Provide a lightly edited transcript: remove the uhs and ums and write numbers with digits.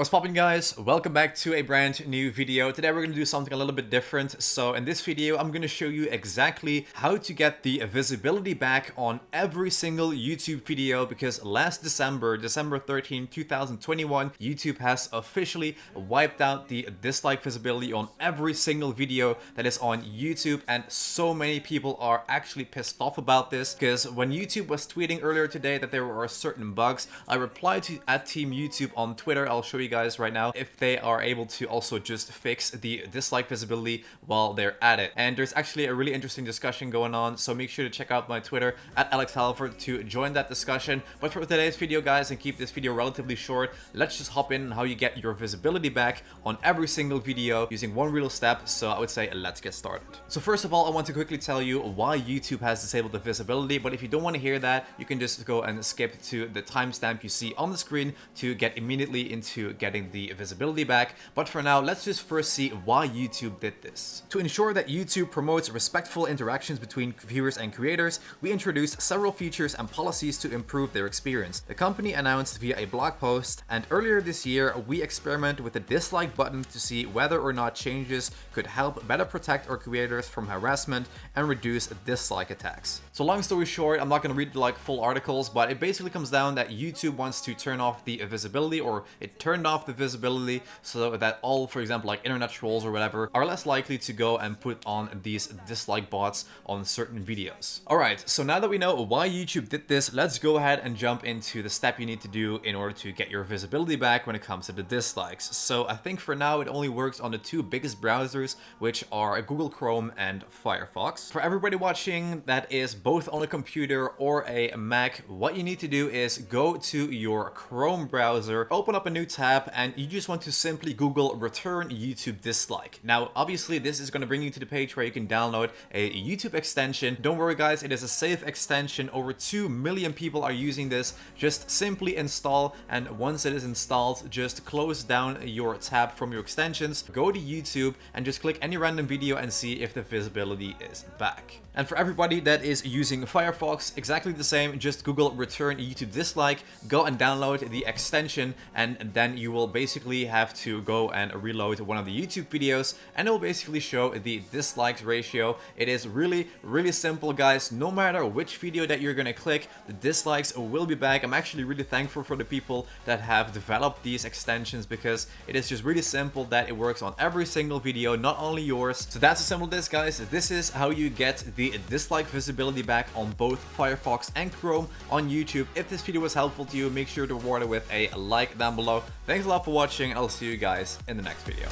What's poppin', guys? Welcome back to a brand new video. Today we're going to do something a little bit different. So in this video I'm going to show you exactly how to get the visibility back on every single YouTube video, because last December 13, 2021, YouTube has officially wiped out the dislike visibility on every single video that is on YouTube, and so many people are actually pissed off about this, because when YouTube was tweeting earlier today that there were certain bugs, I replied to @Team YouTube on Twitter. I'll show you guys right now if they are able to also just fix the dislike visibility while they're at it. And there's actually a really interesting discussion going on, so make sure to check out my Twitter @Halford to join that discussion. But for today's video, guys, and keep this video relatively short, let's just hop in on how you get your visibility back on every single video using one real step. So I would say let's get started. So first of all, I want to quickly tell you why YouTube has disabled the visibility, but if you don't want to hear that, you can just go and skip to the timestamp you see on the screen to get immediately into getting the visibility back. But for now, let's just first see why YouTube did this. To ensure that YouTube promotes respectful interactions between viewers and creators, we introduced several features and policies to improve their experience. The company announced via a blog post, and earlier this year we experimented with the dislike button to see whether or not changes could help better protect our creators from harassment and reduce dislike attacks. So long story short, I'm not going to read like full articles, but it basically comes down that YouTube wants to turn off the visibility, or it turned off the visibility, so that all, for example, like internet trolls or whatever, are less likely to go and put on these dislike bots on certain videos. Alright, so now that we know why YouTube did this, let's go ahead and jump into the step you need to do in order to get your visibility back when it comes to the dislikes. So I think for now it only works on the two biggest browsers, which are Google Chrome and Firefox. For everybody watching that is both on a computer or a Mac, what you need to do is go to your Chrome browser, open up a new tab, and you just want to simply Google return YouTube dislike. Now obviously this is going to bring you to the page where you can download a YouTube extension. Don't worry guys, it is a safe extension. Over 2 million people are using this. Just simply install, and once it is installed, just close down your tab from your extensions, go to YouTube, and just click any random video and see if the visibility is back. And for everybody that is using Firefox, exactly the same. Just Google return YouTube dislike, go and download the extension, and then you will basically have to go and reload one of the YouTube videos, and it will basically show the dislikes ratio. It is really simple, guys. No matter which video that you're gonna click, the dislikes will be back. I'm actually really thankful for the people that have developed these extensions, because it is just really simple that it works on every single video, not only yours. So that's as simple as this, guys. This is how you get the dislike visibility back on both Firefox and Chrome on YouTube. If this video was helpful to you, make sure to reward it with a like down below. Thanks a lot for watching, and I'll see you guys in the next video.